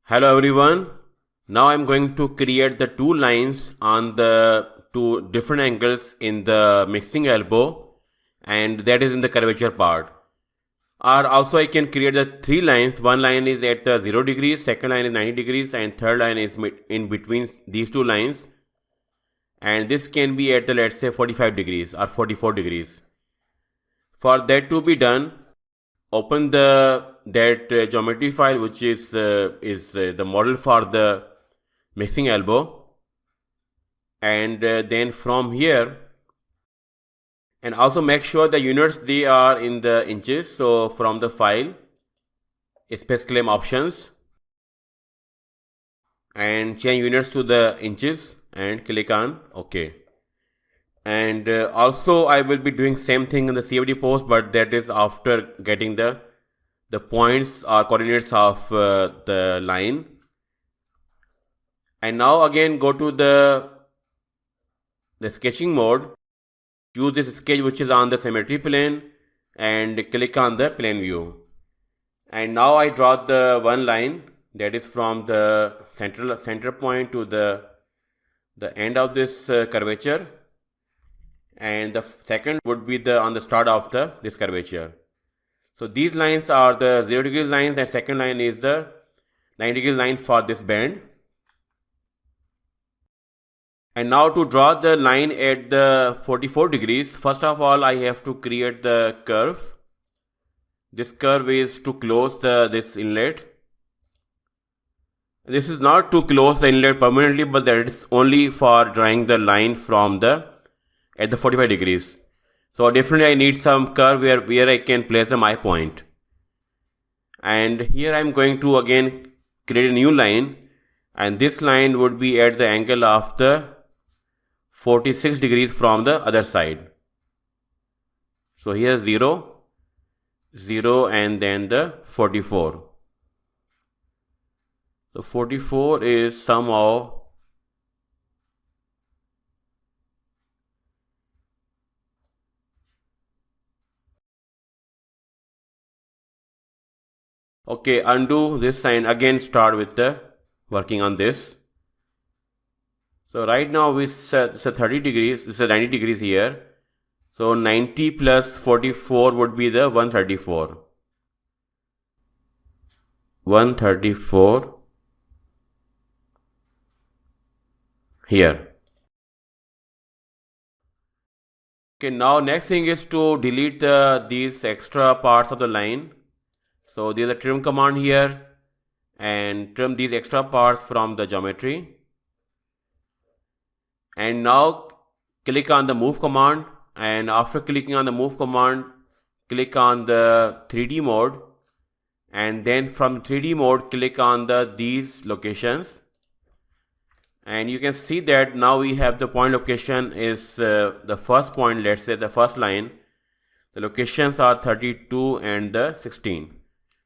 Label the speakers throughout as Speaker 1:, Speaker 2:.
Speaker 1: Hello everyone. Now I'm going to create the two lines on the two different angles in the mixing elbow, and that is in the curvature part. Or also I can create the three lines. One line is at the 0 degrees, second line is 90 degrees, and third line is in between these two lines. And this can be at the, let's say, 45 degrees or 44 degrees. For that to be done, open that geometry file, which is the model for the mixing elbow, and then from here, and also make sure the units they are in the inches. So from the file, space claim options, and change units to the inches and click on OK. And also I will be doing same thing in the CFD post, but that is after getting the points or coordinates of the line. And now again go to the sketching mode, choose this sketch which is on the symmetry plane, and click on the plane view. And now I draw the one line that is from the center point to the end of this curvature, and the second would be on the start of this curvature. So these lines are the 0 degree lines, and second line is the 90 degree line for this bend. And now to draw the line at the 44 degrees, first of all I have to create the curve. This curve is to close this inlet. This is not to close the inlet permanently, but that is only for drawing the line from at the 45 degrees. So definitely I need some curve where I can place my point. And here I am going to again create a new line, and this line would be at the angle of the 46 degrees from the other side. So here 0, 0, and then the 44. So 44 is somehow okay. Undo this sign, again start with the working on this. So right now we set 30 degrees, this is 90 degrees here. So 90 plus 44 would be the 134. 134 here. Okay, now next thing is to delete these extra parts of the line. So there's a trim command here, and trim these extra parts from the geometry. And now click on the move command, and after clicking on the move command, click on the 3D mode, and then from 3D mode click on these locations, and you can see that now we have the point location is the first point, let's say the first line. The locations are 32 and the 16.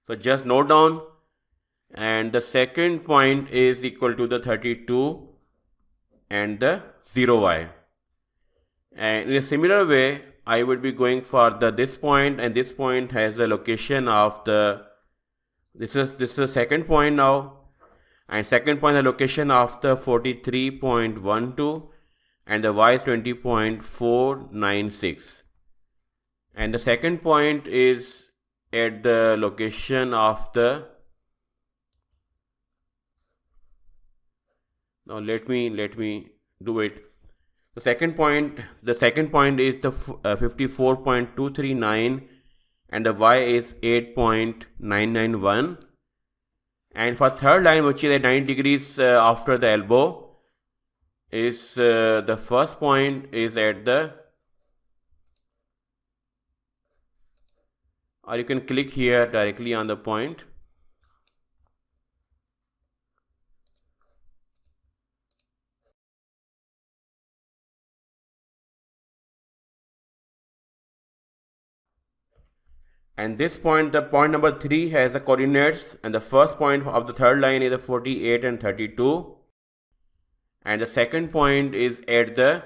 Speaker 1: So just note down, and the second point is equal to the 32 and the 0y. And in a similar way, I would be going for this point, and this point has the location of this is the second point now, and second point the location of the 43.12, and the y is 20.496, and the second point is at the location of now let me do it. The second point is the 54.239, and the y is 8.991. And for third line, which is at 90 degrees after the elbow, is the first point is at the, or you can click here directly on the point. And this point, the point number 3 has the coordinates, and the first point of the third line is the 48 and 32, and the second point is at the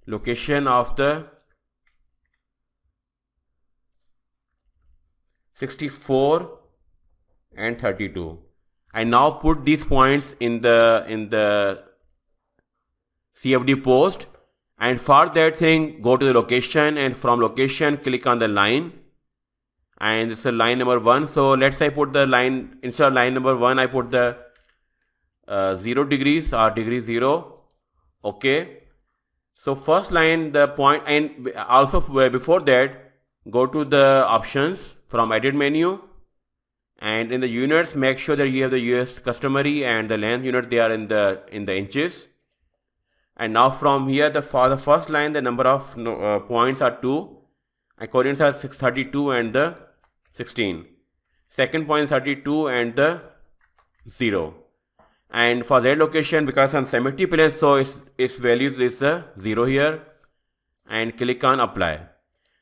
Speaker 1: location of the 64 and 32. And now put these points in the CFD post, and for that thing go to the location, and from location click on the line, and it's a line number 1. So let's say I put the line, instead of line number 1 I put the 0 degrees or degree 0. Okay, so first line the point, and also before that go to the options from edit menu, and in the units make sure that you have the US customary and the length unit, they are in the inches. And now from here for the first line the number of points are 2, and coordinates are 632 and the 16. Second point 32 and the 0. And for that location, because on symmetry plane, so its values is 0 here, and click on apply.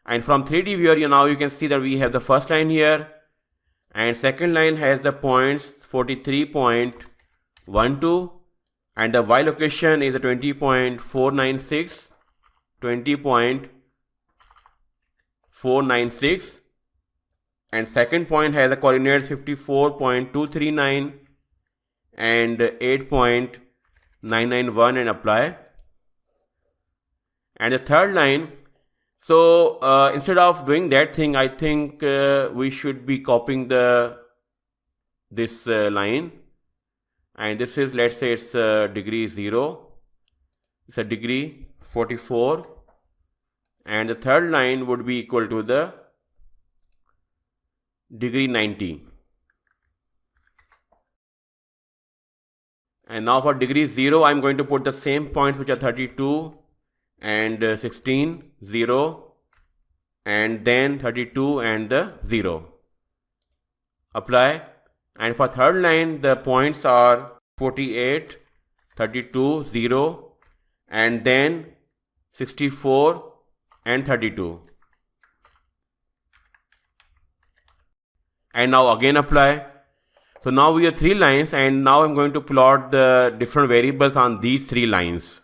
Speaker 1: And from 3D viewer, now you can see that we have the first line here, and second line has the points 43.12, and the Y location is a 20.496, 20.496, and second point has the coordinates 54.239 and 8.991, and apply. And the third line, so instead of doing that thing, I think we should be copying this line, and this is, let's say it's degree 0, it's a degree 44, and the third line would be equal to the degree 90. And now for degree 0, I'm going to put the same points, which are 32 and 16, 0, and then 32 and the 0. Apply. And for third line, the points are 48, 32, 0, and then 64 and 32. And now again apply. So now we have 3 lines, and now I'm going to plot the different variables on these 3 lines.